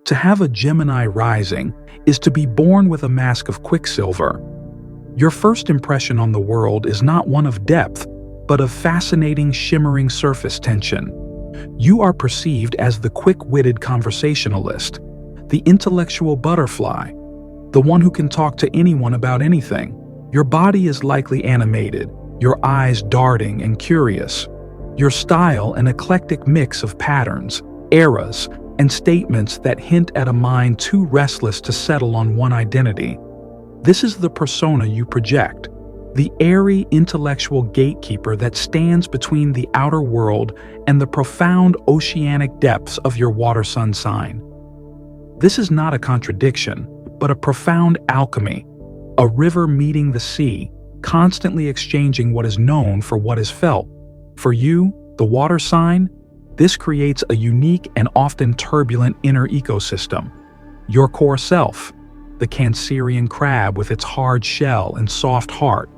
To have a Gemini rising is to be born with a mask of quicksilver. Your first impression on the world is not one of depth, but of fascinating, shimmering surface tension. You are perceived as the quick-witted conversationalist, the intellectual butterfly, the one who can talk to anyone about anything. Your body is likely animated, your eyes darting and curious. Your style an eclectic mix of patterns, eras, and statements that hint at a mind too restless to settle on one identity. This is the persona you project, the airy intellectual gatekeeper that stands between the outer world and the profound oceanic depths of your water-sun sign. This is not a contradiction, but a profound alchemy, a river meeting the sea, constantly exchanging what is known for what is felt. For you, the water sign, this creates a unique and often turbulent inner ecosystem. Your core self, the Cancerian crab with its hard shell and soft heart,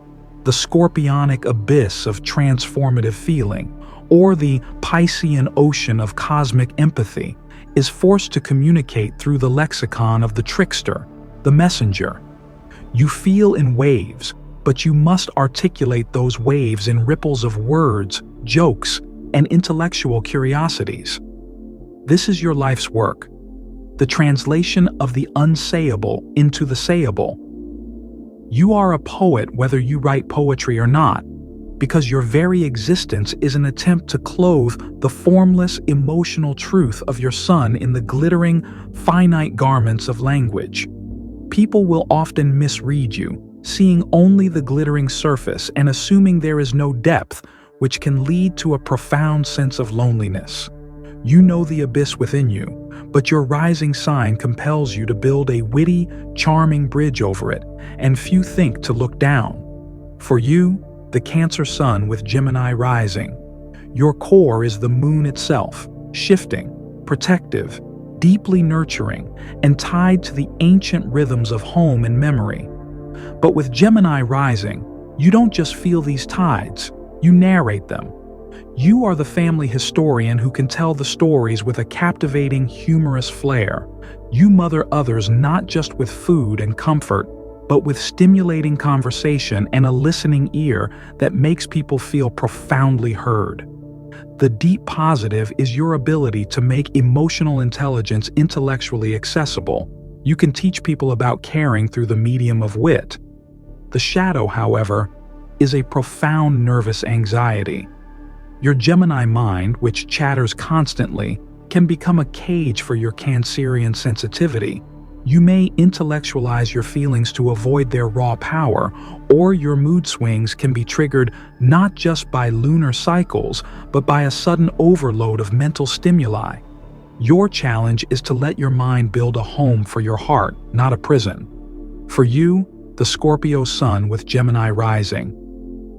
the scorpionic abyss of transformative feeling, or the Piscean ocean of cosmic empathy, is forced to communicate through the lexicon of the trickster, the messenger. You feel in waves, but you must articulate those waves in ripples of words, jokes, and intellectual curiosities. This is your life's work, the translation of the unsayable into the sayable. You are a poet whether you write poetry or not, because your very existence is an attempt to clothe the formless, emotional truth of your sun in the glittering, finite garments of language. People will often misread you, seeing only the glittering surface and assuming there is no depth, which can lead to a profound sense of loneliness. You know the abyss within you, but your rising sign compels you to build a witty, charming bridge over it, and few think to look down. For you, the Cancer sun with Gemini rising, your core is the moon itself, shifting, protective, deeply nurturing, and tied to the ancient rhythms of home and memory. But with Gemini rising, you don't just feel these tides, you narrate them. You are the family historian who can tell the stories with a captivating, humorous flair. You mother others not just with food and comfort, but with stimulating conversation and a listening ear that makes people feel profoundly heard. The deep positive is your ability to make emotional intelligence intellectually accessible. You can teach people about caring through the medium of wit. The shadow, however, is a profound nervous anxiety. Your Gemini mind, which chatters constantly, can become a cage for your Cancerian sensitivity. You may intellectualize your feelings to avoid their raw power, or your mood swings can be triggered not just by lunar cycles, but by a sudden overload of mental stimuli. Your challenge is to let your mind build a home for your heart, not a prison. For you, the Scorpio sun with Gemini rising,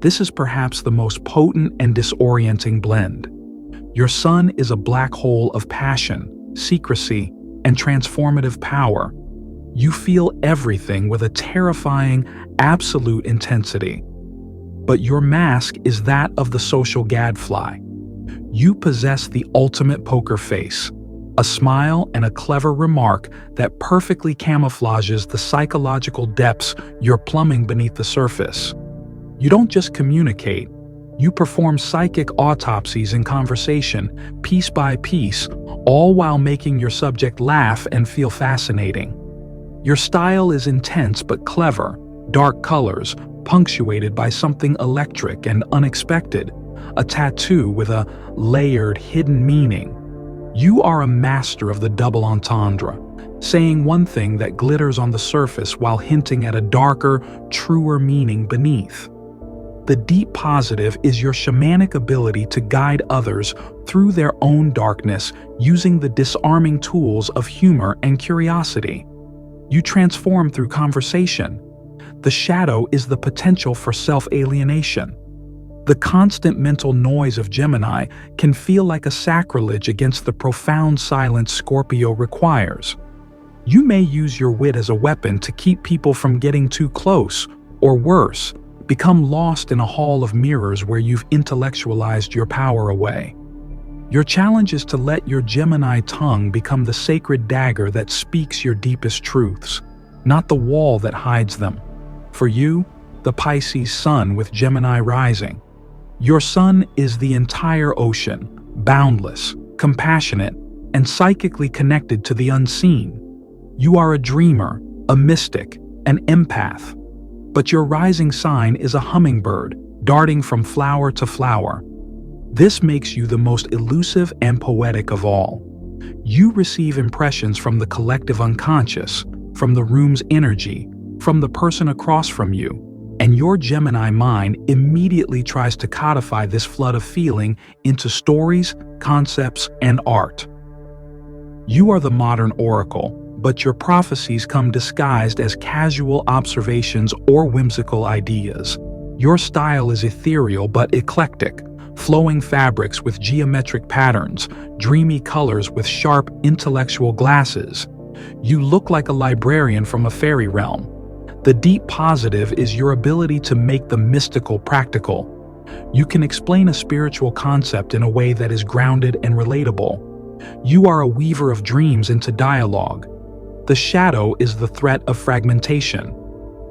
this is perhaps the most potent and disorienting blend. Your sun is a black hole of passion, secrecy, and transformative power. You feel everything with a terrifying, absolute intensity. But your mask is that of the social gadfly. You possess the ultimate poker face, a smile and a clever remark that perfectly camouflages the psychological depths you're plumbing beneath the surface. You don't just communicate, you perform psychic autopsies in conversation, piece by piece, all while making your subject laugh and feel fascinating. Your style is intense but clever, dark colors, punctuated by something electric and unexpected, a tattoo with a layered, hidden meaning. You are a master of the double entendre, saying one thing that glitters on the surface while hinting at a darker, truer meaning beneath. The deep positive is your shamanic ability to guide others through their own darkness using the disarming tools of humor and curiosity. You transform through conversation. The shadow is the potential for self-alienation. The constant mental noise of Gemini can feel like a sacrilege against the profound silence Scorpio requires. You may use your wit as a weapon to keep people from getting too close, or worse, become lost in a hall of mirrors where you've intellectualized your power away. Your challenge is to let your Gemini tongue become the sacred dagger that speaks your deepest truths, not the wall that hides them. For you, the Pisces sun with Gemini rising. Your sun is the entire ocean, boundless, compassionate, and psychically connected to the unseen. You are a dreamer, a mystic, an empath. But your rising sign is a hummingbird, darting from flower to flower. This makes you the most elusive and poetic of all. You receive impressions from the collective unconscious, from the room's energy, from the person across from you, and your Gemini mind immediately tries to codify this flood of feeling into stories, concepts, and art. You are the modern oracle, but your prophecies come disguised as casual observations or whimsical ideas. Your style is ethereal but eclectic, flowing fabrics with geometric patterns, dreamy colors with sharp intellectual glasses. You look like a librarian from a fairy realm. The deep positive is your ability to make the mystical practical. You can explain a spiritual concept in a way that is grounded and relatable. You are a weaver of dreams into dialogue. The shadow is the threat of fragmentation.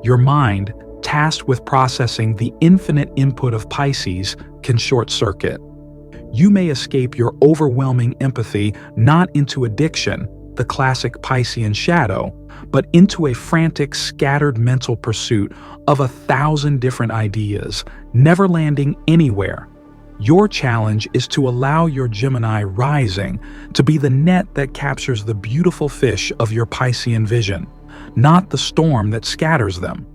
Your mind, tasked with processing the infinite input of Pisces, can short-circuit. You may escape your overwhelming empathy not into addiction, the classic Piscean shadow, but into a frantic, scattered mental pursuit of 1,000 different ideas, never landing anywhere. Your challenge is to allow your Gemini rising to be the net that captures the beautiful fish of your Piscean vision, not the storm that scatters them.